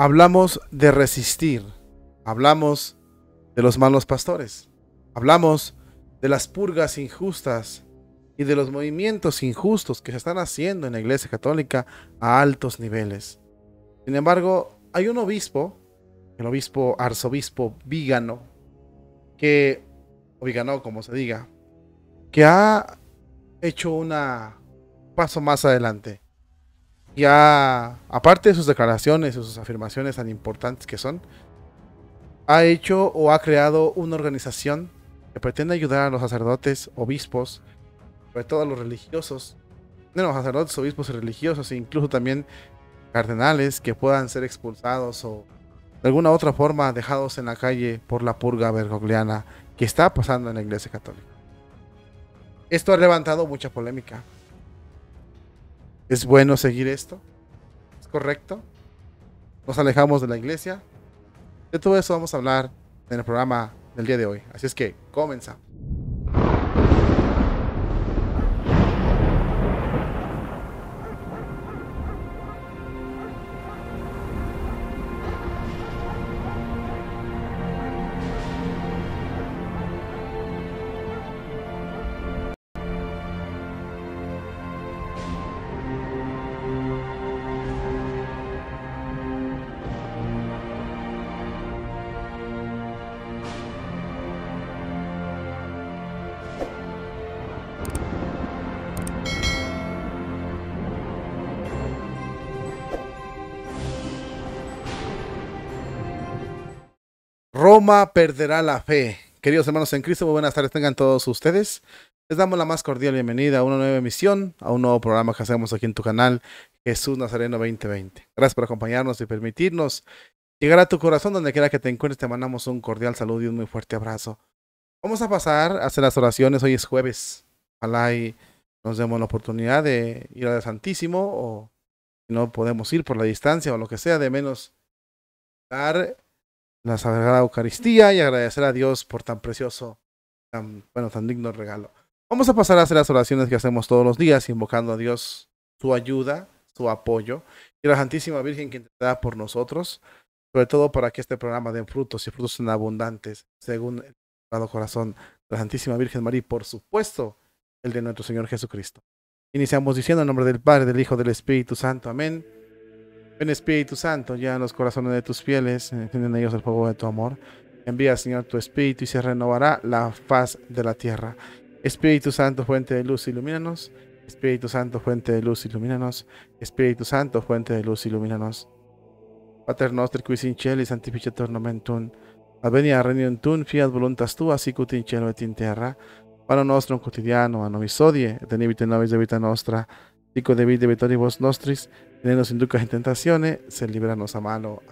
Hablamos de resistir, hablamos de los malos pastores, hablamos de las purgas injustas y de los movimientos injustos que se están haciendo en la Iglesia Católica a altos niveles. Sin embargo, hay un obispo, el obispo arzobispo Vígano, o Vígano como se diga, que ha hecho un paso más adelante. Ya, aparte de sus declaraciones y sus afirmaciones tan importantes que son, ha hecho o ha creado una organización que pretende ayudar a los sacerdotes, obispos, sobre todo a los religiosos, los sacerdotes, obispos y religiosos, e incluso también cardenales que puedan ser expulsados o de alguna otra forma dejados en la calle por la purga bergogliana que está pasando en la Iglesia Católica. Esto ha levantado mucha polémica. ¿Es bueno seguir esto? ¿Es correcto? ¿Nos alejamos de la Iglesia? De todo eso vamos a hablar en el programa del día de hoy. Así es que comenzamos. Roma perderá la fe. Queridos hermanos en Cristo, muy buenas tardes tengan todos ustedes. Les damos la más cordial bienvenida a una nueva emisión, a un nuevo programa que hacemos aquí en tu canal, Jesús Nazareno 2020. Gracias por acompañarnos y permitirnos llegar a tu corazón donde quiera que te encuentres. Te mandamos un cordial saludo y un muy fuerte abrazo. Vamos a pasar a hacer las oraciones. Hoy es jueves. Ojalá y nos demos la oportunidad de ir al Santísimo, o si no podemos ir por la distancia o lo que sea, de menos dar la Sagrada Eucaristía y agradecer a Dios por tan precioso, tan digno regalo. Vamos a pasar a hacer las oraciones que hacemos todos los días, invocando a Dios su ayuda, su apoyo, y a la Santísima Virgen que interceda por nosotros, sobre todo para que este programa dé frutos y frutos en abundantes, según el Sagrado Corazón de la Santísima Virgen María, y por supuesto, el de nuestro Señor Jesucristo. Iniciamos diciendo en nombre del Padre, del Hijo, del Espíritu Santo. Amén. Ven Espíritu Santo, ya en los corazones de tus fieles, enciende en ellos el fuego de tu amor. Envía, Señor, tu Espíritu y se renovará la faz de la tierra. Espíritu Santo, fuente de luz, ilumínanos. Espíritu Santo, fuente de luz, ilumínanos. Espíritu Santo, fuente de luz, ilumínanos. Pater noster, qui in cieli sanctificetur nomen tuum. Advenia regnum tuum, fiat voluntas tua, sicut in cielo et in terra. Panem nostrum quotidianum a nobis hodie, et dimitte nobis debita nostra, sicut debit debitoribus nostris, et ne nos inducas in tentazione, sed liberanos a malo.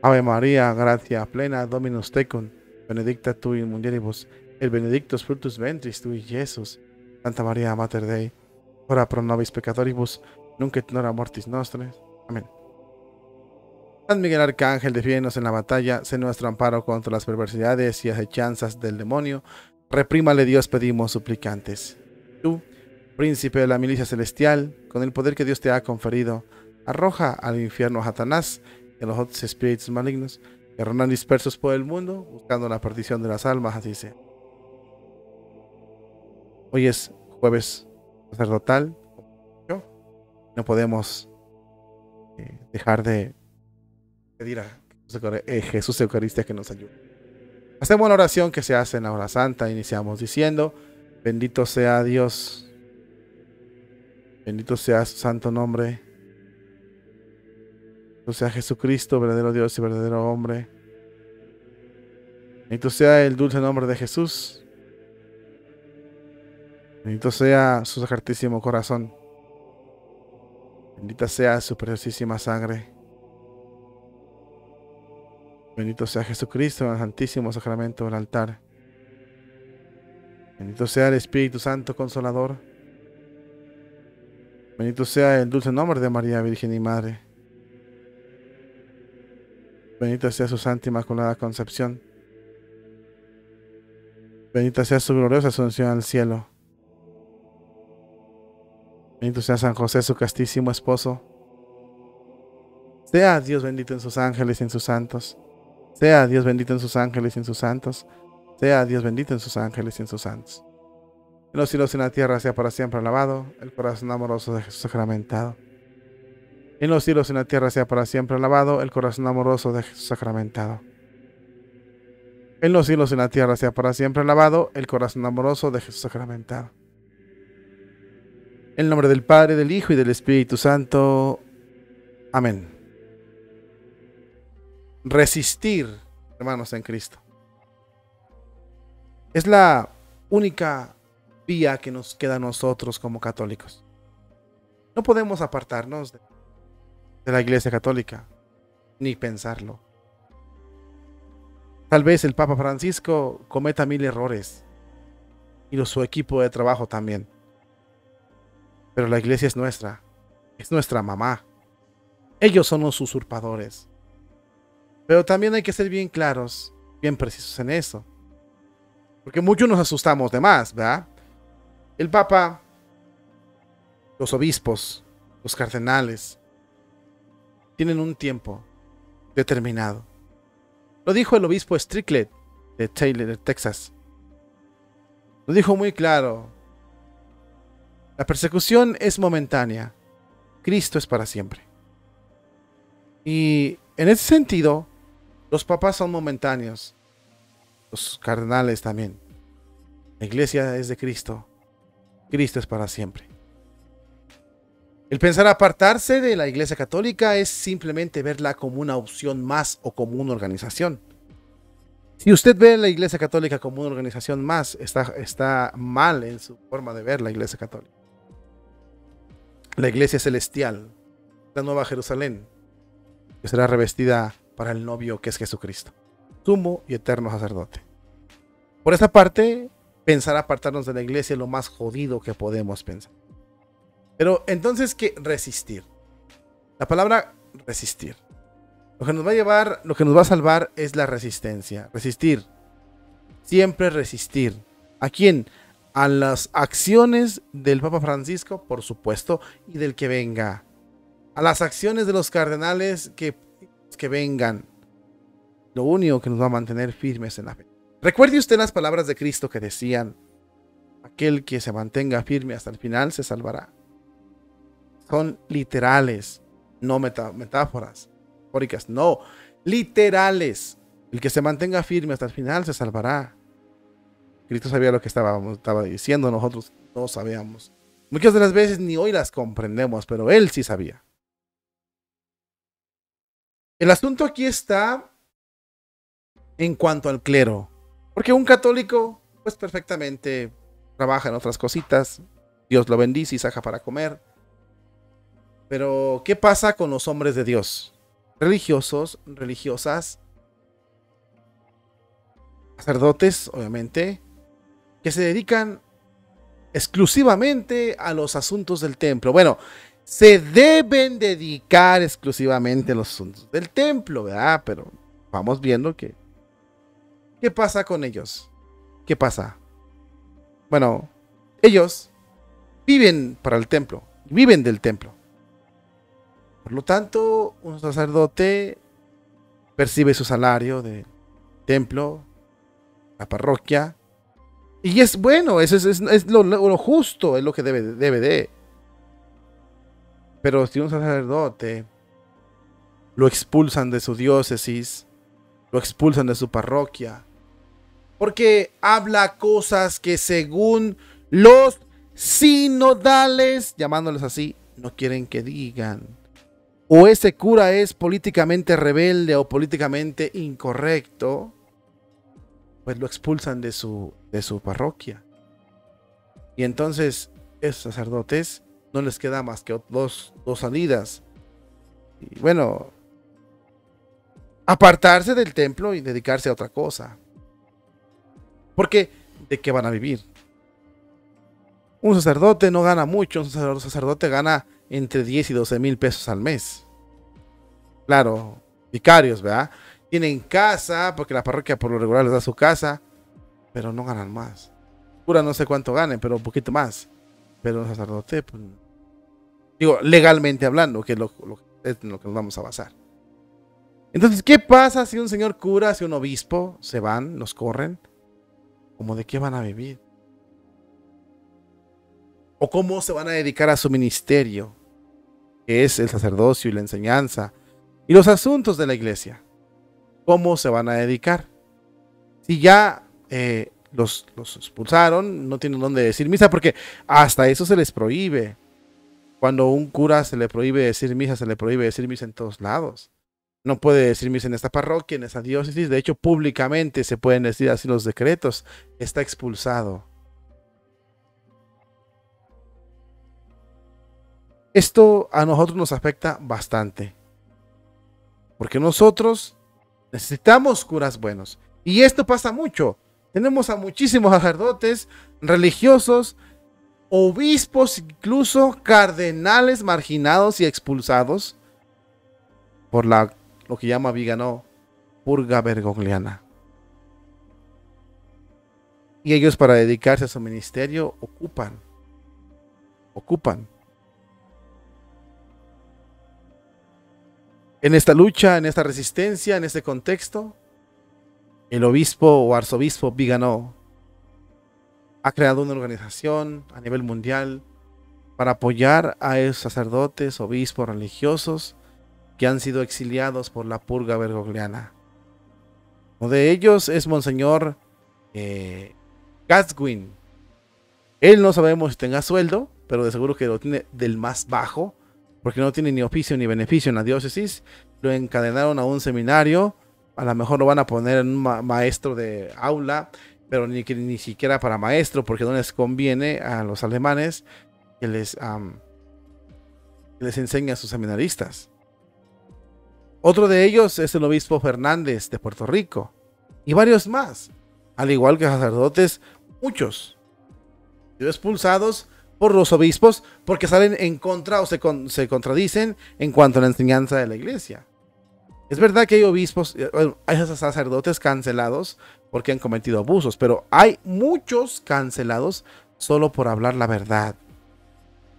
Ave María, gratia plena, Dominus tecum, benedicta tu in mulieribus, et benedictus fructus ventris tui, Iesus. Santa María, Mater Dei, ora pro nobis peccatoribus, nunc et in hora mortis nostre. Amén. San Miguel Arcángel, defiéndonos en la batalla, sé nuestro amparo contra las perversidades y acechanzas del demonio. Reprímale Dios, pedimos suplicantes. Tú, príncipe de la milicia celestial, con el poder que Dios te ha conferido, arroja al infierno a Satanás y a los otros espíritus malignos que rondan dispersos por el mundo, buscando la perdición de las almas, así sea. Hoy es jueves sacerdotal. No podemos dejar de pedir a Jesús Eucaristía que nos ayude. Hacemos la oración que se hace en la hora santa. Iniciamos diciendo: bendito sea Dios, bendito sea su santo nombre, bendito sea Jesucristo, verdadero Dios y verdadero hombre, bendito sea el dulce nombre de Jesús, bendito sea su sacratísimo corazón, bendita sea su preciosísima sangre. Bendito sea Jesucristo en el Santísimo Sacramento del altar. Bendito sea el Espíritu Santo Consolador. Bendito sea el dulce nombre de María Virgen y Madre. Bendita sea su Santa Inmaculada Concepción. Bendita sea su gloriosa asunción al cielo. Bendito sea San José, su castísimo esposo. Sea Dios bendito en sus ángeles y en sus santos. Sea Dios bendito en sus ángeles y en sus santos. Sea Dios bendito en sus ángeles y en sus santos. En los cielos y en la tierra sea para siempre alabado el corazón amoroso de Jesús sacramentado. En los cielos y en la tierra sea para siempre alabado el corazón amoroso de Jesús sacramentado. En los cielos y en la tierra sea para siempre alabado el corazón amoroso de Jesús sacramentado. En el nombre del Padre, del Hijo y del Espíritu Santo. Amén. Resistir, hermanos en Cristo, es la única vía que nos queda a nosotros como católicos. No podemos apartarnos de la Iglesia Católica, ni pensarlo. Tal vez el Papa Francisco cometa 1000 errores, y su equipo de trabajo también. Pero la Iglesia es nuestra mamá. Ellos son los usurpadores. Pero también hay que ser bien claros, bien precisos en eso. Porque muchos nos asustamos de más, ¿verdad? El Papa, los obispos, los cardenales, tienen un tiempo determinado. Lo dijo el obispo Strickland de Taylor, de Texas. Lo dijo muy claro. La persecución es momentánea. Cristo es para siempre. Y en ese sentido, los papas son momentáneos. Los cardenales también. La iglesia es de Cristo. Cristo es para siempre. El pensar apartarse de la Iglesia Católica es simplemente verla como una opción más o como una organización. Si usted ve la Iglesia Católica como una organización más, está mal en su forma de ver la Iglesia Católica. La Iglesia Celestial, la Nueva Jerusalén, que será revestida para el novio que es Jesucristo, sumo y eterno sacerdote. Por esta parte, pensar apartarnos de la Iglesia es lo más jodido que podemos pensar. Pero entonces, ¿qué? Resistir. La palabra resistir. Lo que nos va a llevar, lo que nos va a salvar es la resistencia. Resistir. Siempre resistir. ¿A quién? A las acciones del Papa Francisco, por supuesto, y del que venga. A las acciones de los cardenales que vengan. Lo único que nos va a mantener firmes en la fe. Recuerde usted las palabras de Cristo que decían: aquel que se mantenga firme hasta el final se salvará. Son literales, no metáforas, metafóricas, no, literales. El que se mantenga firme hasta el final se salvará. Cristo sabía lo que estaba diciendo, nosotros no sabíamos. Muchas de las veces ni hoy las comprendemos, pero él sí sabía. El asunto aquí está en cuanto al clero, porque un católico, pues perfectamente trabaja en otras cositas, Dios lo bendice y saca para comer. Pero, ¿qué pasa con los hombres de Dios? Religiosos, religiosas, sacerdotes, obviamente, que se dedican exclusivamente a los asuntos del templo. Bueno, se deben dedicar exclusivamente a los asuntos del templo, ¿verdad? Pero vamos viendo que... ¿qué pasa con ellos? ¿Qué pasa? Bueno, ellos viven para el templo, viven del templo. Por lo tanto, un sacerdote percibe su salario del templo, la parroquia, y es bueno, eso es lo justo, es lo que debe de. Pero si un sacerdote lo expulsan de su diócesis, lo expulsan de su parroquia, porque habla cosas que según los sinodales, llamándoles así, no quieren que digan, o ese cura es políticamente rebelde o políticamente incorrecto, pues lo expulsan de su parroquia. Y entonces esos sacerdotes no les queda más que dos salidas. Y bueno, apartarse del templo y dedicarse a otra cosa. Porque, ¿de qué van a vivir? Un sacerdote no gana mucho, un sacerdote gana entre 10 y 12 mil pesos al mes. Claro, vicarios, ¿verdad? Tienen casa, porque la parroquia por lo regular les da su casa, pero no ganan más. Cura no sé cuánto ganen, pero un poquito más. Pero un sacerdote, pues, digo, legalmente hablando, que es lo que nos vamos a basar. Entonces, ¿qué pasa si un señor cura, si un obispo se van, los corren? ¿Cómo de qué van a vivir? ¿O cómo se van a dedicar a su ministerio, que es el sacerdocio y la enseñanza y los asuntos de la iglesia? ¿Cómo se van a dedicar? Si ya los expulsaron, no tienen dónde decir misa, porque hasta eso se les prohíbe. Cuando a un cura se le prohíbe decir misa, se le prohíbe decir misa en todos lados. No puede decir misa en esta parroquia, en esta diócesis. De hecho, públicamente se pueden decir así los decretos. Está expulsado. Esto a nosotros nos afecta bastante. Porque nosotros necesitamos curas buenos. Y esto pasa mucho. Tenemos a muchísimos sacerdotes, religiosos, obispos, incluso cardenales marginados y expulsados por lo que llama Vigano purga bergogliana. Y ellos, para dedicarse a su ministerio, ocupan. En esta lucha, en esta resistencia, en este contexto, el obispo o arzobispo Vigano ha creado una organización a nivel mundial para apoyar a esos sacerdotes, obispos, religiosos que han sido exiliados por la purga bergogliana. Uno de ellos es Monseñor Gaswin. Él no sabemos si tenga sueldo, pero de seguro que lo tiene del más bajo, porque no tiene ni oficio ni beneficio en la diócesis. Lo encadenaron a un seminario, a lo mejor lo van a poner en un maestro de aula, pero ni siquiera para maestro, porque no les conviene a los alemanes que les enseñe a sus seminaristas. Otro de ellos es el obispo Fernández de Puerto Rico, y varios más, al igual que sacerdotes, muchos expulsados por los obispos porque salen en contra o se contradicen en cuanto a la enseñanza de la iglesia. Es verdad que hay obispos, hay sacerdotes cancelados porque han cometido abusos, pero hay muchos cancelados solo por hablar la verdad.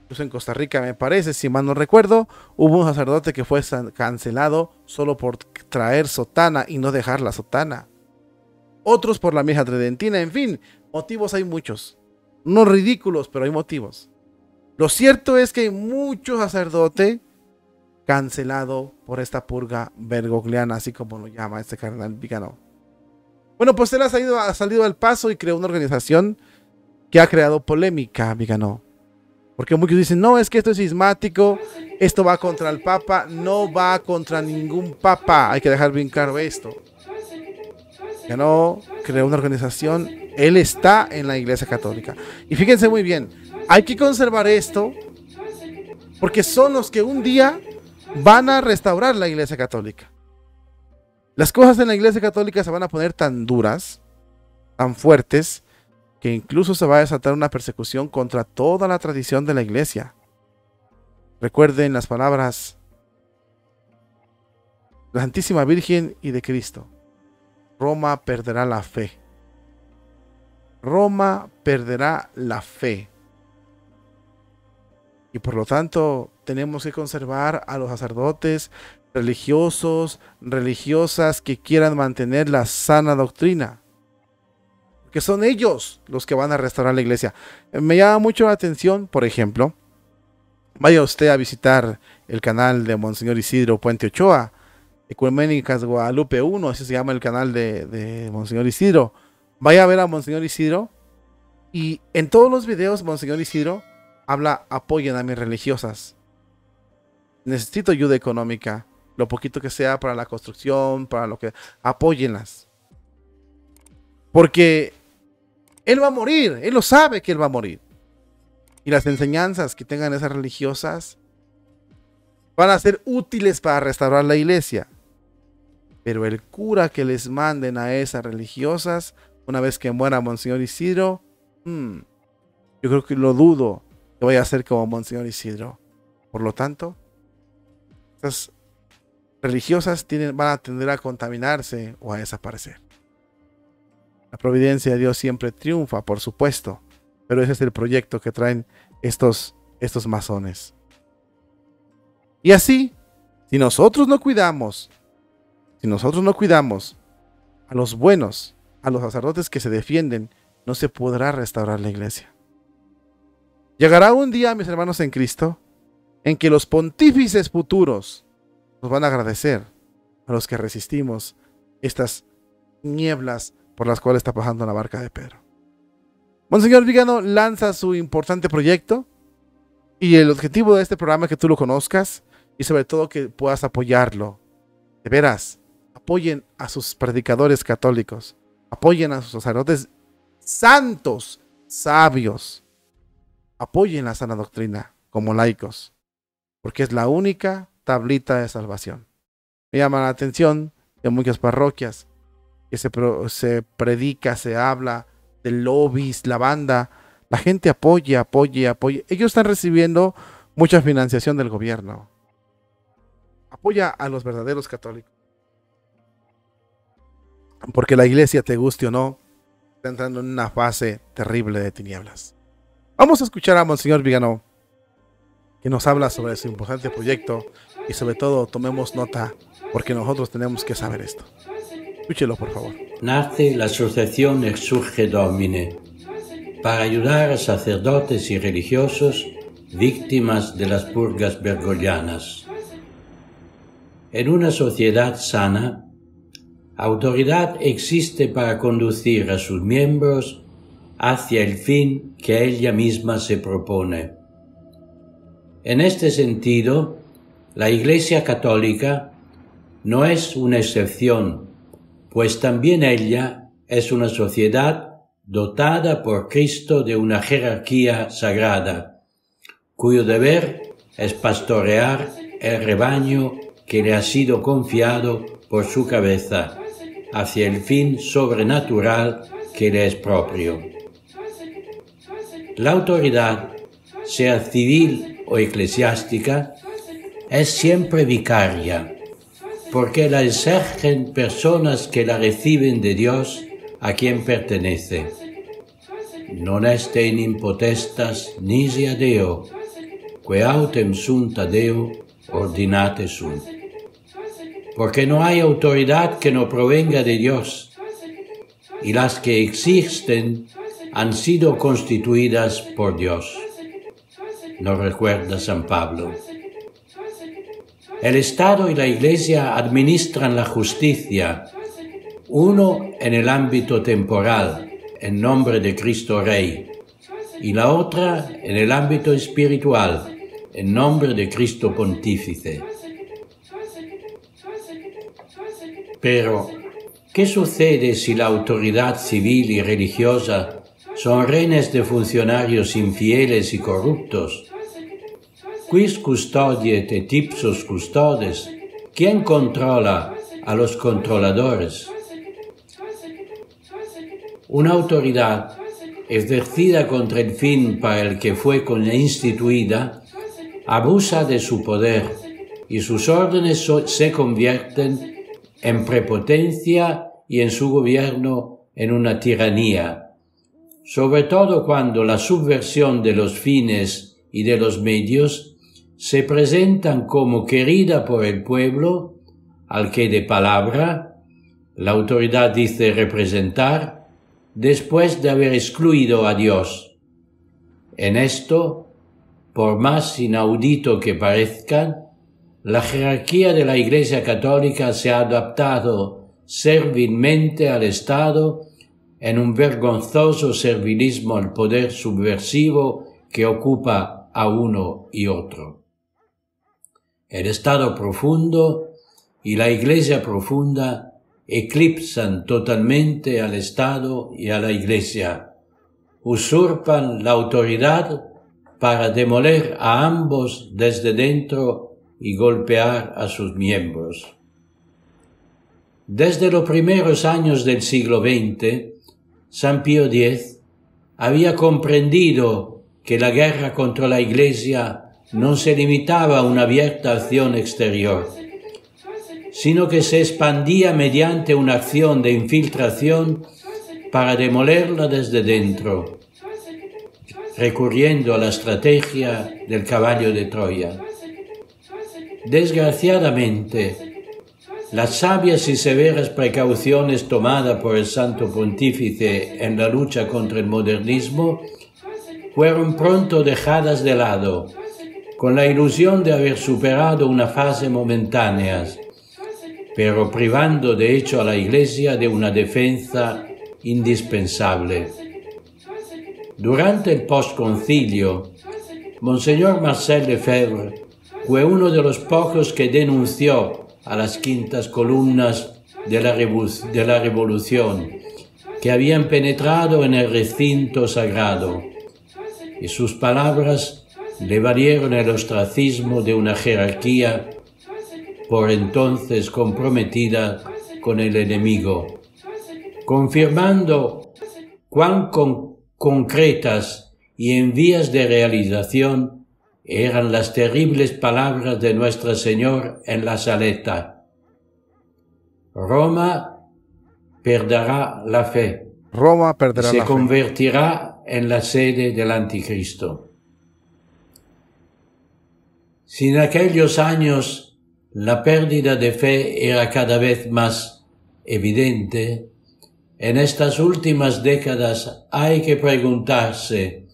Incluso en Costa Rica, me parece, si mal no recuerdo, hubo un sacerdote que fue cancelado solo por traer sotana y no dejar la sotana. Otros por la misa tridentina, en fin, motivos hay muchos. No ridículos, pero hay motivos. Lo cierto es que hay mucho sacerdote cancelado por esta purga bergogliana, así como lo llama este cardenal Vigano. Bueno, pues él ha salido al paso y creó una organización que ha creado polémica, Vigano. Porque muchos dicen, no, es que esto es cismático, esto va contra el Papa. No va contra ningún Papa, hay que dejar bien claro esto. Vigano creó una organización, él está en la Iglesia Católica. Y fíjense muy bien, hay que conservar esto, porque son los que un día van a restaurar la Iglesia Católica. Las cosas en la Iglesia Católica se van a poner tan duras, tan fuertes, que incluso se va a desatar una persecución contra toda la tradición de la Iglesia. Recuerden las palabras de la Santísima Virgen y de Cristo. Roma perderá la fe. Roma perderá la fe. Y por lo tanto tenemos que conservar a los sacerdotes, religiosos, religiosas que quieran mantener la sana doctrina. Que son ellos los que van a restaurar la iglesia. Me llama mucho la atención, por ejemplo, vaya usted a visitar el canal de Monseñor Isidro Puente Ochoa, Ecuménicas Guadalupe 1, así se llama el canal de Monseñor Isidro. Vaya a ver a Monseñor Isidro y en todos los videos Monseñor Isidro habla, apoyen a mis religiosas. Necesito ayuda económica, lo poquito que sea para la construcción, para lo que... Apóyenlas. Porque él va a morir, él lo sabe que él va a morir. Y las enseñanzas que tengan esas religiosas van a ser útiles para restaurar la iglesia. Pero el cura que les manden a esas religiosas, una vez que muera Monseñor Isidro, yo creo que lo dudo que vaya a ser como Monseñor Isidro. Por lo tanto, esas religiosas van a tender a contaminarse o a desaparecer. La providencia de Dios siempre triunfa, por supuesto, pero ese es el proyecto que traen estos masones. Y así, si nosotros no cuidamos Si nosotros no cuidamos a los buenos, a los sacerdotes que se defienden, no se podrá restaurar la iglesia. Llegará un día, mis hermanos en Cristo, en que los pontífices futuros nos van a agradecer a los que resistimos estas nieblas por las cuales está pasando la barca de Pedro. Monseñor Vigano lanza su importante proyecto y el objetivo de este programa es que tú lo conozcas y sobre todo que puedas apoyarlo. De veras, apoyen a sus predicadores católicos, apoyen a sus sacerdotes santos, sabios, apoyen la sana doctrina como laicos, porque es la única tablita de salvación. Me llama la atención de muchas parroquias que se predica, se habla de lobbies, la banda, la gente apoya. Ellos están recibiendo mucha financiación del gobierno. Apoya a los verdaderos católicos. Porque la iglesia, te guste o no, está entrando en una fase terrible de tinieblas. Vamos a escuchar a Monseñor Vigano, que nos habla sobre su importante proyecto y sobre todo tomemos nota, porque nosotros tenemos que saber esto. Escúchelo, por favor. Nace la asociación Exsurge Domine para ayudar a sacerdotes y religiosos víctimas de las purgas bergoglianas. En una sociedad sana, autoridad existe para conducir a sus miembros hacia el fin que ella misma se propone. En este sentido, la Iglesia Católica no es una excepción, pues también ella es una sociedad dotada por Cristo de una jerarquía sagrada, cuyo deber es pastorear el rebaño que le ha sido confiado por su cabeza, hacia el fin sobrenatural que le es propio. La autoridad, sea civil o eclesiástica, es siempre vicaria, porque la ejercen personas que la reciben de Dios a quien pertenece. Non est enim potestas nisi a Deo, que autem sunt a Deo ordinate sunt. Porque no hay autoridad que no provenga de Dios, y las que existen han sido constituidas por Dios. Nos recuerda San Pablo. El Estado y la Iglesia administran la justicia, uno en el ámbito temporal, en nombre de Cristo Rey, y la otra en el ámbito espiritual, en nombre de Cristo Pontífice. Pero, ¿qué sucede si la autoridad civil y religiosa son rehenes de funcionarios infieles y corruptos? Quis custodiet et ipsos custodes? ¿Quién controla a los controladores? Una autoridad ejercida contra el fin para el que fue instituida abusa de su poder y sus órdenes se convierten en prepotencia y en su gobierno en una tiranía, sobre todo cuando la subversión de los fines y de los medios se presentan como querida por el pueblo, al que de palabra la autoridad dice representar, después de haber excluido a Dios. En esto, por más inaudito que parezca, la jerarquía de la Iglesia Católica se ha adaptado servilmente al Estado en un vergonzoso servilismo al poder subversivo que ocupa a uno y otro. El Estado profundo y la Iglesia profunda eclipsan totalmente al Estado y a la Iglesia, usurpan la autoridad para demoler a ambos desde dentro y golpear a sus miembros. Desde los primeros años del siglo XX, San Pío X había comprendido que la guerra contra la Iglesia no se limitaba a una abierta acción exterior, sino que se expandía mediante una acción de infiltración para demolerla desde dentro, recurriendo a la estrategia del caballo de Troya. Desgraciadamente, Las sabias y severas precauciones tomadas por el Santo Pontífice en la lucha contra el modernismo fueron pronto dejadas de lado, con la ilusión de haber superado una fase momentánea, pero privando de hecho a la Iglesia de una defensa indispensable. Durante el postconcilio, Monseñor Marcel Lefebvre fue uno de los pocos que denunció a las quintas columnas de la revolución que habían penetrado en el recinto sagrado, y sus palabras le valieron el ostracismo de una jerarquía por entonces comprometida con el enemigo, confirmando cuán concretas y en vías de realización eran las terribles palabras de Nuestra Señora en la Saleta: Roma perderá la fe. Roma perderá la fe. Se convertirá en la sede del anticristo. Si en aquellos años la pérdida de fe era cada vez más evidente, en estas últimas décadas hay que preguntarse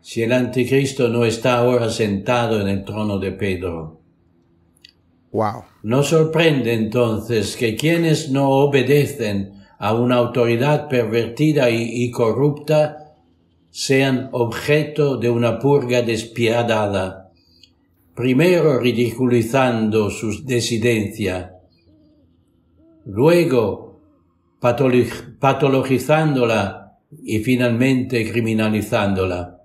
si el anticristo no está ahora sentado en el trono de Pedro. Wow. No sorprende entonces que quienes no obedecen a una autoridad pervertida y corrupta sean objeto de una purga despiadada, primero ridiculizando su disidencia, luego patologizándola y finalmente criminalizándola.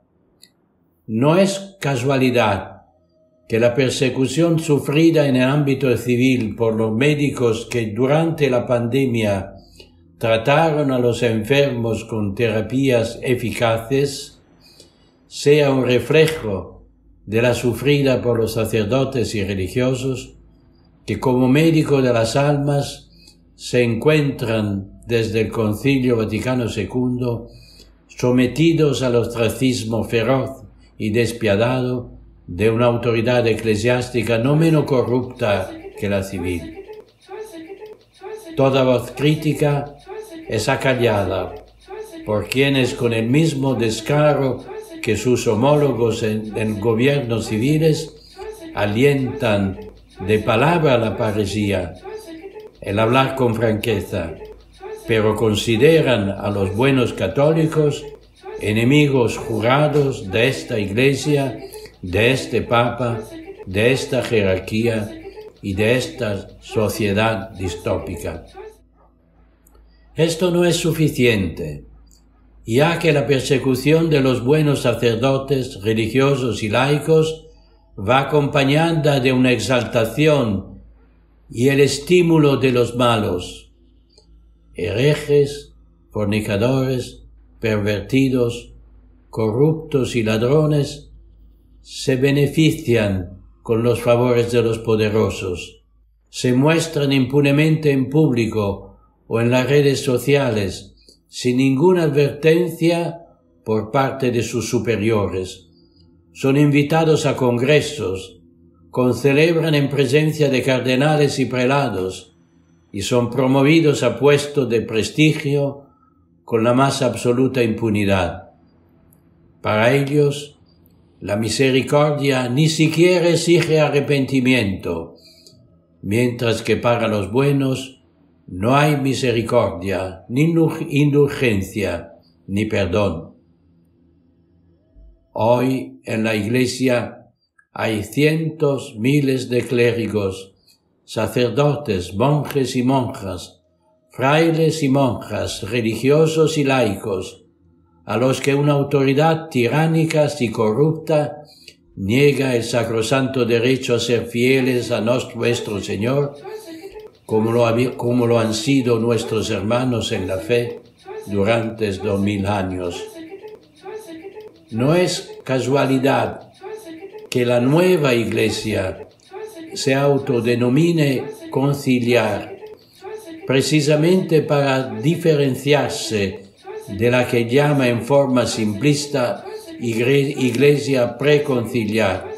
No es casualidad que la persecución sufrida en el ámbito civil por los médicos que durante la pandemia trataron a los enfermos con terapias eficaces sea un reflejo de la sufrida por los sacerdotes y religiosos que como médicos de las almas se encuentran desde el Concilio Vaticano II sometidos al ostracismo feroz y despiadado de una autoridad eclesiástica no menos corrupta que la civil. Toda voz crítica es acallada por quienes con el mismo descaro que sus homólogos en gobiernos civiles alientan de palabra la parresía, el hablar con franqueza, pero consideran a los buenos católicos enemigos jurados de esta Iglesia, de este Papa, de esta jerarquía y de esta sociedad distópica. Esto no es suficiente, ya que la persecución de los buenos sacerdotes, religiosos y laicos va acompañada de una exaltación y el estímulo de los malos, herejes, fornicadores, pervertidos, corruptos y ladrones se benefician con los favores de los poderosos, se muestran impunemente en público o en las redes sociales sin ninguna advertencia por parte de sus superiores, son invitados a congresos, concelebran en presencia de cardenales y prelados y son promovidos a puestos de prestigio con la más absoluta impunidad. Para ellos, la misericordia ni siquiera exige arrepentimiento, mientras que para los buenos no hay misericordia, ni indulgencia, ni perdón. Hoy en la Iglesia hay cientos, miles de clérigos, sacerdotes, monjes y monjas, frailes y monjas, religiosos y laicos, a los que una autoridad tiránica y corrupta niega el sacrosanto derecho a ser fieles a nuestro Señor, como lo han sido nuestros hermanos en la fe durante 2000 años. No es casualidad que la nueva Iglesia se autodenomine conciliar, precisamente para diferenciarse de la que llama en forma simplista Iglesia preconciliar,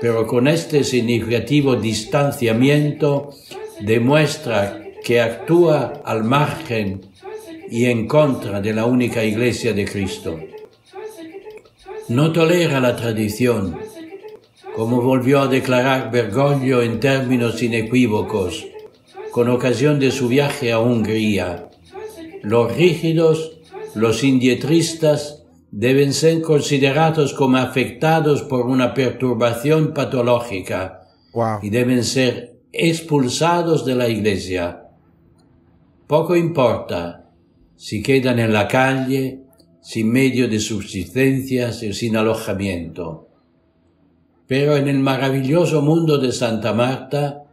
pero con este significativo distanciamiento demuestra que actúa al margen y en contra de la única Iglesia de Cristo. No tolera la tradición, como volvió a declarar Bergoglio en términos inequívocos, con ocasión de su viaje a Hungría. Los rígidos, los indietristas, deben ser considerados como afectados por una perturbación patológica y deben ser expulsados de la Iglesia. Poco importa si quedan en la calle, sin medio de subsistencia y sin alojamiento. Pero en el maravilloso mundo de Santa Marta,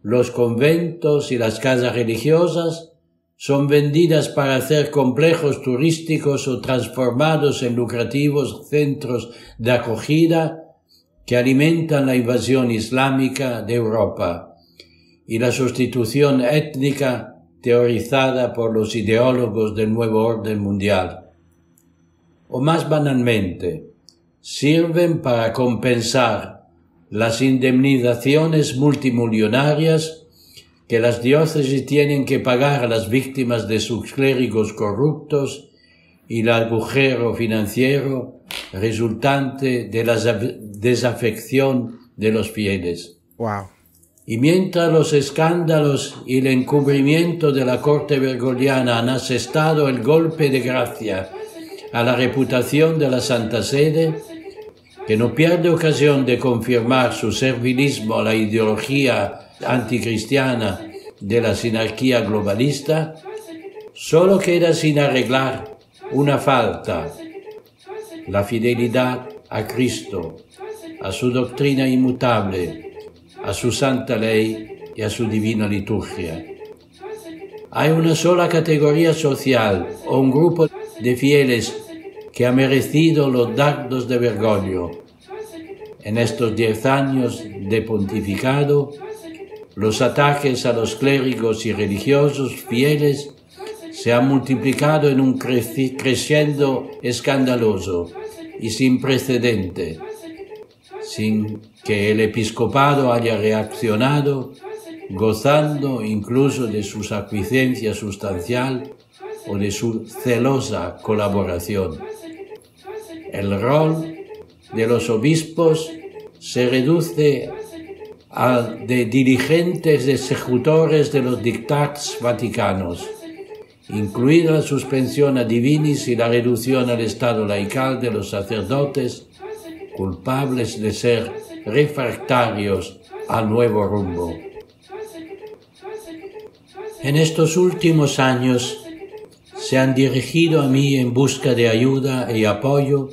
los conventos y las casas religiosas son vendidas para hacer complejos turísticos o transformados en lucrativos centros de acogida que alimentan la invasión islámica de Europa y la sustitución étnica teorizada por los ideólogos del nuevo orden mundial. O más banalmente, sirven para compensar las indemnizaciones multimillonarias que las diócesis tienen que pagar a las víctimas de sus clérigos corruptos y el agujero financiero resultante de la desafección de los fieles. Y mientras los escándalos y el encubrimiento de la corte bergogliana han asestado el golpe de gracia a la reputación de la Santa Sede, que no pierde ocasión de confirmar su servilismo a la ideología anticristiana de la sinarquía globalista, solo queda sin arreglar una falta: la fidelidad a Cristo, a su doctrina inmutable, a su santa ley y a su divina liturgia. Hay una sola categoría social o un grupo de fieles que ha merecido los dardos de Bergoglio. En estos 10 años de pontificado, los ataques a los clérigos y religiosos fieles se han multiplicado en un crescendo escandaloso y sin precedente, sin que el episcopado haya reaccionado, gozando incluso de su aquiescencia sustancial o de su celosa colaboración. El rol de los obispos se reduce al de dirigentes ejecutores de los dictats vaticanos, incluida la suspensión a divinis y la reducción al estado laical de los sacerdotes culpables de ser refractarios al nuevo rumbo. En estos últimos años se han dirigido a mí en busca de ayuda y apoyo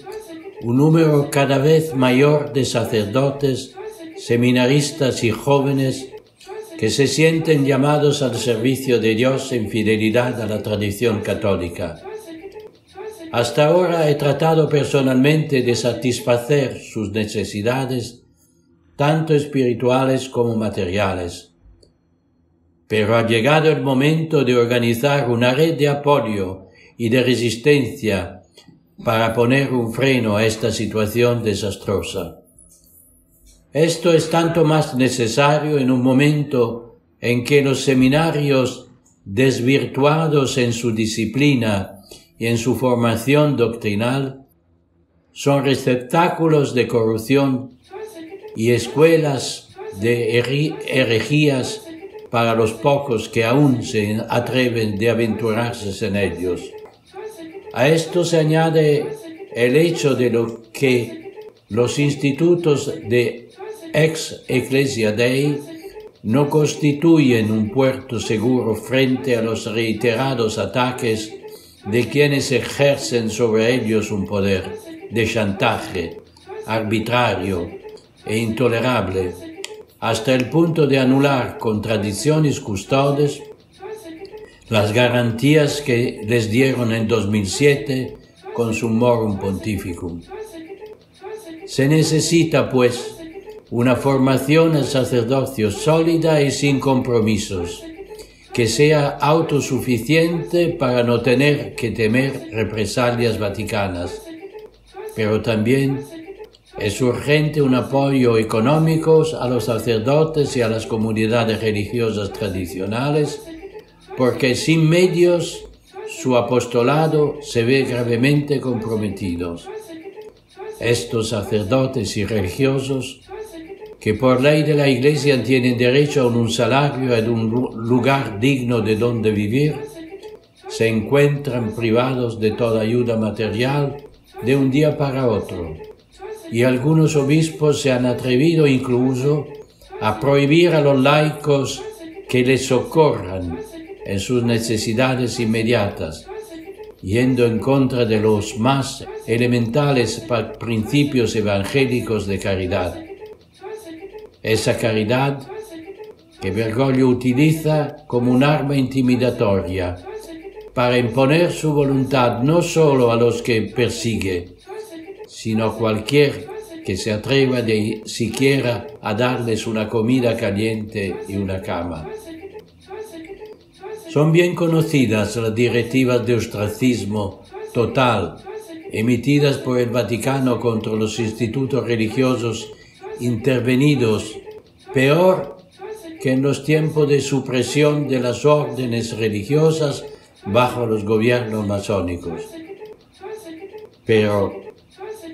un número cada vez mayor de sacerdotes, seminaristas y jóvenes que se sienten llamados al servicio de Dios en fidelidad a la tradición católica. Hasta ahora he tratado personalmente de satisfacer sus necesidades, tanto espirituales como materiales. Pero ha llegado el momento de organizar una red de apoyo y de resistencia para poner un freno a esta situación desastrosa. Esto es tanto más necesario en un momento en que los seminarios, desvirtuados en su disciplina y en su formación doctrinal, son receptáculos de corrupción y escuelas de herejías para los pocos que aún se atreven de aventurarse en ellos. A esto se añade el hecho de que los institutos de ex Ecclesia Dei no constituyen un puerto seguro frente a los reiterados ataques de quienes ejercen sobre ellos un poder de chantaje arbitrario e intolerable, hasta el punto de anular con tradiciones custodes las garantías que les dieron en 2007 con su Morum Pontificum. Se necesita, pues, una formación al sacerdocio sólida y sin compromisos, que sea autosuficiente para no tener que temer represalias vaticanas, pero también Es urgente un apoyo económico a los sacerdotes y a las comunidades religiosas tradicionales, porque sin medios su apostolado se ve gravemente comprometido. Estos sacerdotes y religiosos, que por ley de la Iglesia tienen derecho a un salario y a un lugar digno de donde vivir, se encuentran privados de toda ayuda material de un día para otro. Y algunos obispos se han atrevido incluso a prohibir a los laicos que les socorran en sus necesidades inmediatas, yendo en contra de los más elementales principios evangélicos de caridad. Esa caridad que Bergoglio utiliza como un arma intimidatoria para imponer su voluntad no solo a los que persigue, sino a cualquier que se atreva de siquiera a darles una comida caliente y una cama. Son bien conocidas las directivas de ostracismo total emitidas por el Vaticano contra los institutos religiosos intervenidos, peor que en los tiempos de supresión de las órdenes religiosas bajo los gobiernos masónicos. Pero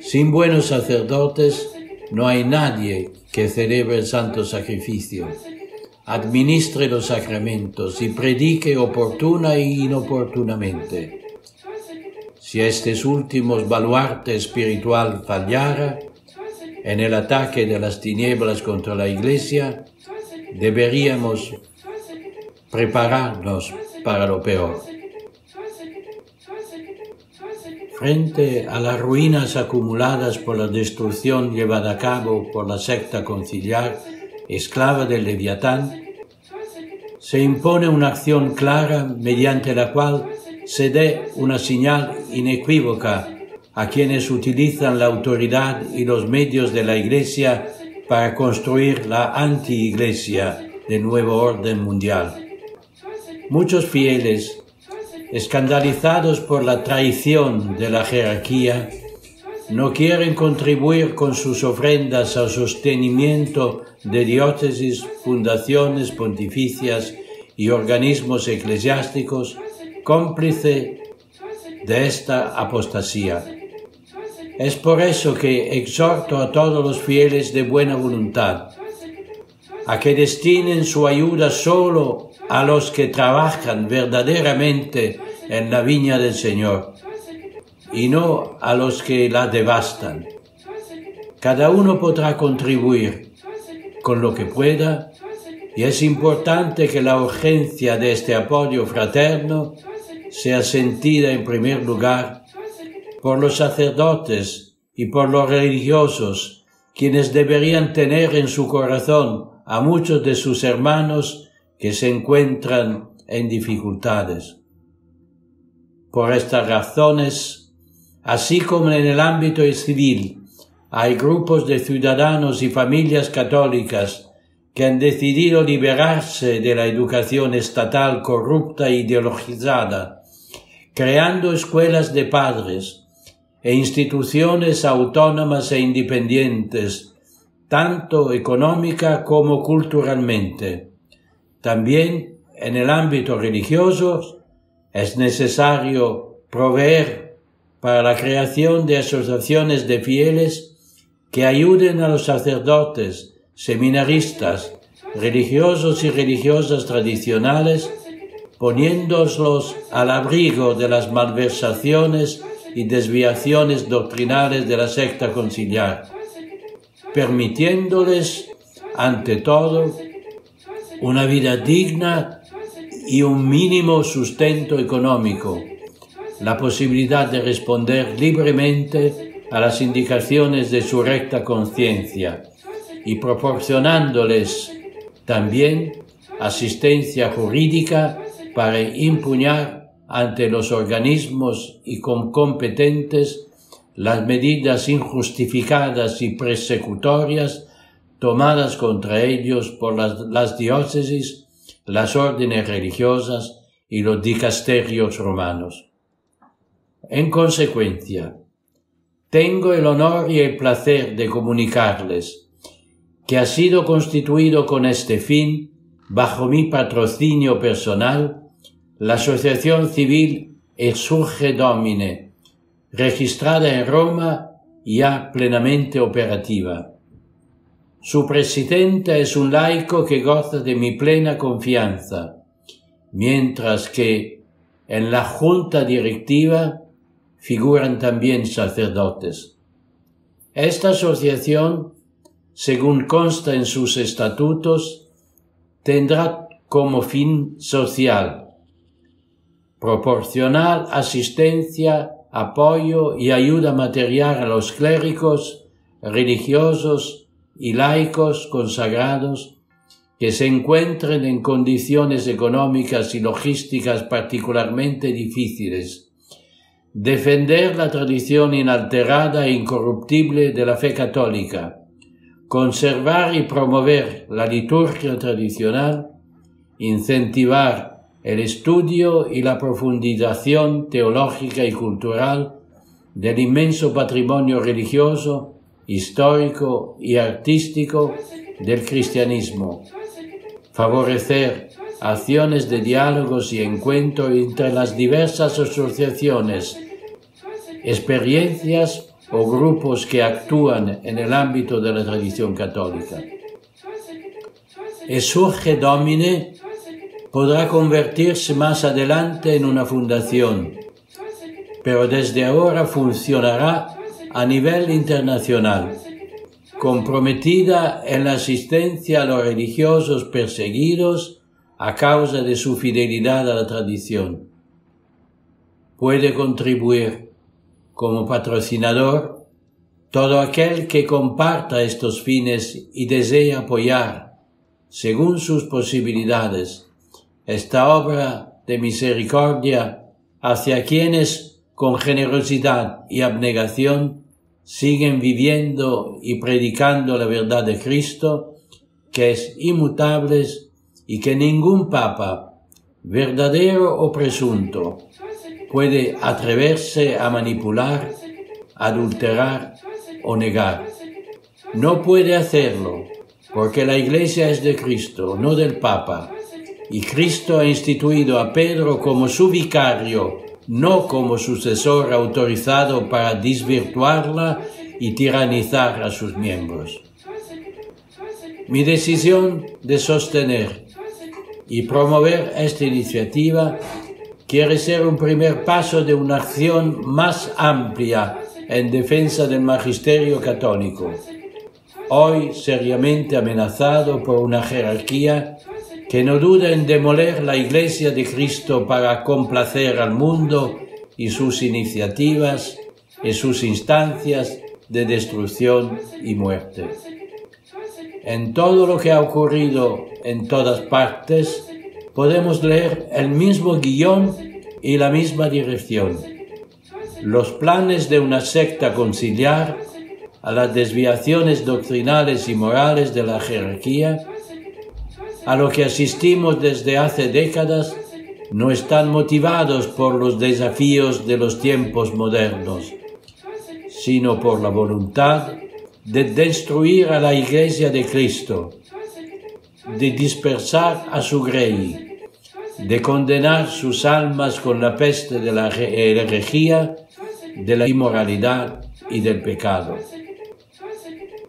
sin buenos sacerdotes no hay nadie que celebre el santo sacrificio, administre los sacramentos y predique oportuna e inoportunamente. Si estos últimos baluarte espiritual fallara en el ataque de las tinieblas contra la Iglesia, deberíamos prepararnos para lo peor. Frente a las ruinas acumuladas por la destrucción llevada a cabo por la secta conciliar esclava del Leviatán, se impone una acción clara mediante la cual se dé una señal inequívoca a quienes utilizan la autoridad y los medios de la Iglesia para construir la anti-Iglesia del nuevo orden mundial. Muchos fieles, escandalizados por la traición de la jerarquía, no quieren contribuir con sus ofrendas al sostenimiento de diócesis, fundaciones pontificias y organismos eclesiásticos, cómplice de esta apostasía. Es por eso que exhorto a todos los fieles de buena voluntad a que destinen su ayuda solo a los que trabajan verdaderamente en la viña del Señor y no a los que la devastan. Cada uno podrá contribuir con lo que pueda y es importante que la urgencia de este apoyo fraterno sea sentida en primer lugar por los sacerdotes y por los religiosos, quienes deberían tener en su corazón a muchos de sus hermanos que se encuentran en dificultades. Por estas razones, así como en el ámbito civil, hay grupos de ciudadanos y familias católicas que han decidido liberarse de la educación estatal corrupta e ideologizada, creando escuelas de padres e instituciones autónomas e independientes, tanto económica como culturalmente. También en el ámbito religioso es necesario proveer para la creación de asociaciones de fieles que ayuden a los sacerdotes, seminaristas, religiosos y religiosas tradicionales, poniéndolos al abrigo de las malversaciones y desviaciones doctrinales de la secta conciliar, permitiéndoles, ante todo, una vida digna y un mínimo sustento económico, la posibilidad de responder libremente a las indicaciones de su recta conciencia y proporcionándoles también asistencia jurídica para impugnar ante los organismos y competentes las medidas injustificadas y persecutorias tomadas contra ellos por las diócesis, las órdenes religiosas y los dicasterios romanos. En consecuencia, tengo el honor y el placer de comunicarles que ha sido constituido con este fin, bajo mi patrocinio personal, la Asociación Civil Exsurge Domine, registrada en Roma y ya plenamente operativa. Su presidente es un laico que goza de mi plena confianza, mientras que en la junta directiva figuran también sacerdotes. Esta asociación, según consta en sus estatutos, tendrá como fin social proporcionar asistencia, apoyo y ayuda material a los clérigos, religiosos y laicos consagrados que se encuentren en condiciones económicas y logísticas particularmente difíciles, defender la tradición inalterada e incorruptible de la fe católica, conservar y promover la liturgia tradicional, incentivar el estudio y la profundización teológica y cultural del inmenso patrimonio religioso, histórico y artístico del cristianismo, favorecer acciones de diálogos y encuentro entre las diversas asociaciones, experiencias o grupos que actúan en el ámbito de la tradición católica. Exsurge Domine podrá convertirse más adelante en una fundación, pero desde ahora funcionará a nivel internacional, comprometida en la asistencia a los religiosos perseguidos a causa de su fidelidad a la tradición. Puede contribuir como patrocinador todo aquel que comparta estos fines y desee apoyar, según sus posibilidades, esta obra de misericordia hacia quienes con generosidad y abnegación siguen viviendo y predicando la verdad de Cristo, que es inmutable y que ningún papa, verdadero o presunto, puede atreverse a manipular, adulterar o negar. No puede hacerlo, porque la Iglesia es de Cristo, no del Papa, y Cristo ha instituido a Pedro como su vicario, no como sucesor autorizado para desvirtuarla y tiranizar a sus miembros. Mi decisión de sostener y promover esta iniciativa quiere ser un primer paso de una acción más amplia en defensa del magisterio católico, hoy seriamente amenazado por una jerarquía que no duda en demoler la Iglesia de Cristo para complacer al mundo y sus iniciativas y sus instancias de destrucción y muerte. En todo lo que ha ocurrido en todas partes, podemos leer el mismo guión y la misma dirección. Los planes de una secta conciliar a las desviaciones doctrinales y morales de la jerarquía, a lo que asistimos desde hace décadas, no están motivados por los desafíos de los tiempos modernos, sino por la voluntad de destruir a la Iglesia de Cristo, de dispersar a su grey, de condenar sus almas con la peste de la herejía, de la inmoralidad y del pecado.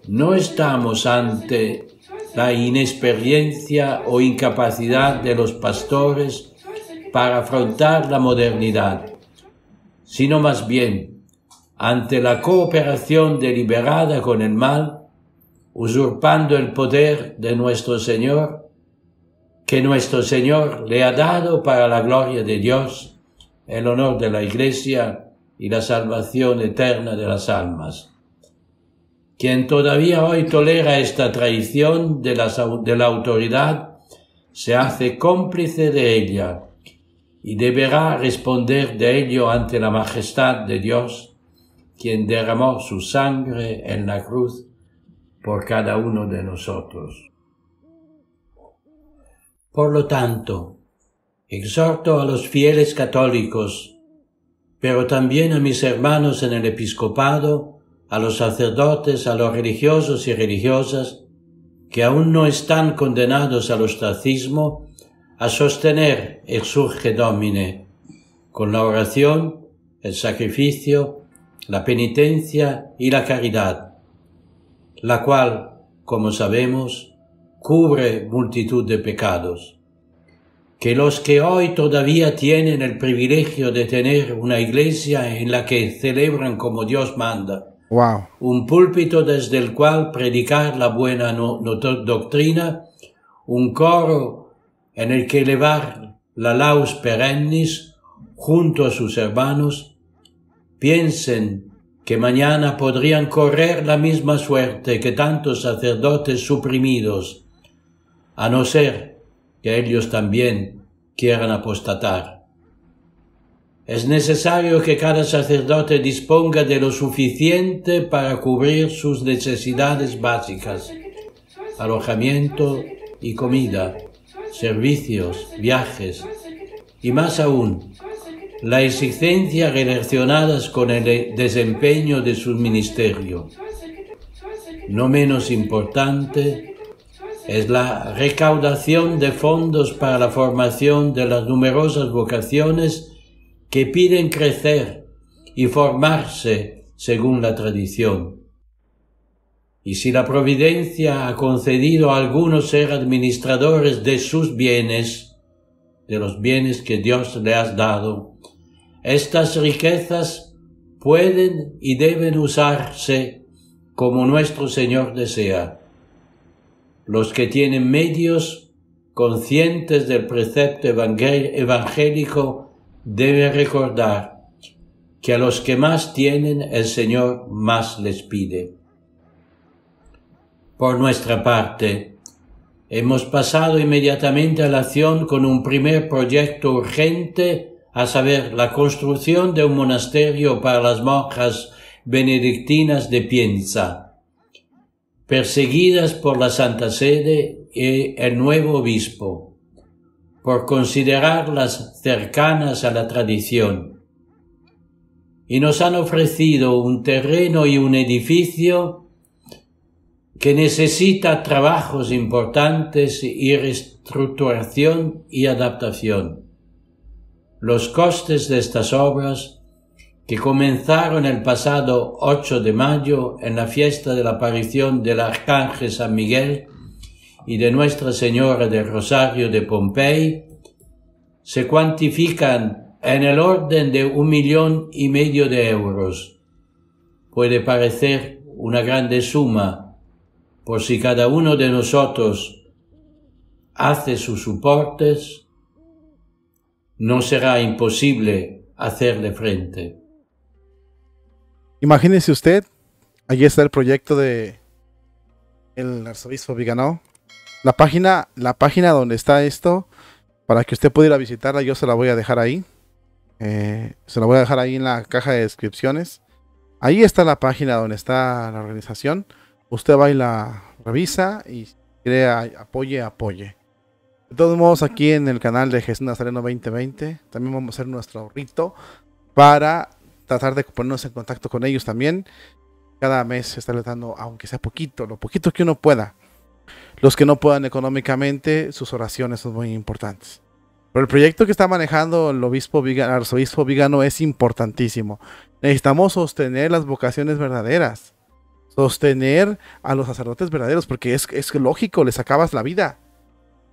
No estamos ante la inexperiencia o incapacidad de los pastores para afrontar la modernidad, sino más bien ante la cooperación deliberada con el mal, usurpando el poder de nuestro Señor, que nuestro Señor le ha dado para la gloria de Dios, el honor de la Iglesia y la salvación eterna de las almas. Quien todavía hoy tolera esta traición de la autoridad se hace cómplice de ella y deberá responder de ello ante la majestad de Dios, quien derramó su sangre en la cruz por cada uno de nosotros. Por lo tanto, exhorto a los fieles católicos pero también a mis hermanos en el episcopado, a los sacerdotes, a los religiosos y religiosas, que aún no están condenados al ostracismo, a sostener Exsurge Domine, con la oración, el sacrificio, la penitencia y la caridad, la cual, como sabemos, cubre multitud de pecados. Que los que hoy todavía tienen el privilegio de tener una iglesia en la que celebran como Dios manda, Wow. un púlpito desde el cual predicar la buena doctrina, un coro en el que elevar la laus perennis junto a sus hermanos, piensen que mañana podrían correr la misma suerte que tantos sacerdotes suprimidos, a no ser que ellos también quieran apostatar. Es necesario que cada sacerdote disponga de lo suficiente para cubrir sus necesidades básicas, alojamiento y comida, servicios, viajes, y más aún, la exigencia relacionadas con el desempeño de su ministerio. No menos importante es la recaudación de fondos para la formación de las numerosas vocaciones que piden crecer y formarse según la tradición. Y si la providencia ha concedido a algunos ser administradores de sus bienes, de los bienes que Dios le ha dado, estas riquezas pueden y deben usarse como nuestro Señor desea. Los que tienen medios, conscientes del precepto evangélico, deben recordar que a los que más tienen el Señor más les pide. Por nuestra parte, hemos pasado inmediatamente a la acción con un primer proyecto urgente, a saber, la construcción de un monasterio para las monjas benedictinas de Pienza, perseguidas por la Santa Sede y el nuevo obispo, por considerarlas cercanas a la tradición. Y nos han ofrecido un terreno y un edificio que necesita trabajos importantes y reestructuración y adaptación. Los costes de estas obras, que comenzaron el pasado 8 de mayo en la fiesta de la aparición del Arcángel San Miguel y de Nuestra Señora del Rosario de Pompey, se cuantifican en el orden de 1,5 millones de euros. Puede parecer una grande suma, por si cada uno de nosotros hace sus soportes, no será imposible hacerle frente. Imagínese usted, allí está el proyecto de el arzobispo Viganò. La página donde está esto, para que usted pueda ir a visitarla, yo se la voy a dejar ahí. Se la voy a dejar ahí en la caja de descripciones. Ahí está la página donde está la organización. Usted va y la revisa y si quiere apoye. De todos modos, aquí en el canal de Jesús Nazareno 2020 también vamos a hacer nuestro ahorrito para tratar de ponernos en contacto con ellos también. Cada mes estarles dando, aunque sea poquito, lo poquito que uno pueda. Los que no puedan económicamente, sus oraciones son muy importantes. Pero el proyecto que está manejando el arzobispo Viganò es importantísimo. Necesitamos sostener las vocaciones verdaderas. Sostener a los sacerdotes verdaderos, porque es lógico, les acabas la vida.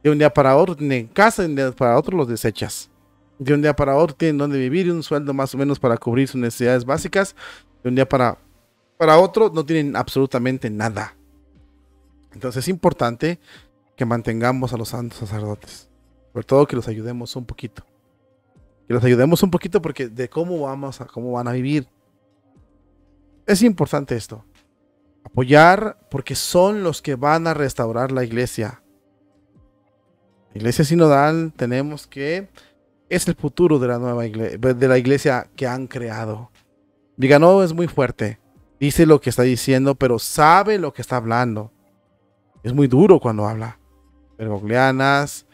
De un día para otro tienen casa, de un día para otro los desechas. De un día para otro tienen donde vivir y un sueldo más o menos para cubrir sus necesidades básicas. De un día para otro no tienen absolutamente nada. Entonces es importante que mantengamos a los santos sacerdotes. Sobre todo que los ayudemos un poquito. Que los ayudemos un poquito porque de cómo van a vivir. Es importante esto. Apoyar porque son los que van a restaurar la iglesia. La iglesia sinodal es el futuro de la nueva iglesia, de la iglesia que han creado. Viganò es muy fuerte. Dice lo que está diciendo, pero sabe lo que está hablando. Es muy duro cuando habla. Bergoglianas,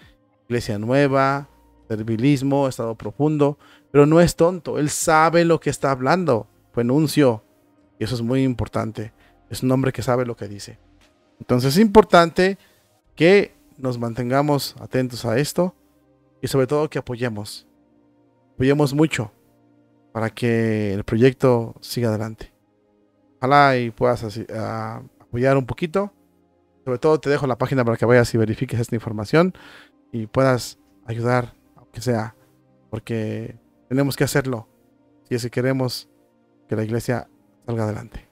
Iglesia Nueva, servilismo, estado profundo, pero no es tonto, él sabe lo que está hablando, fue nuncio, y eso es muy importante, es un hombre que sabe lo que dice. Entonces es importante que nos mantengamos atentos a esto y sobre todo que apoyemos mucho para que el proyecto siga adelante. Ojalá y puedas apoyar un poquito. Sobre todo te dejo la página para que vayas y verifiques esta información y puedas ayudar, aunque sea, porque tenemos que hacerlo si es que queremos que la iglesia salga adelante.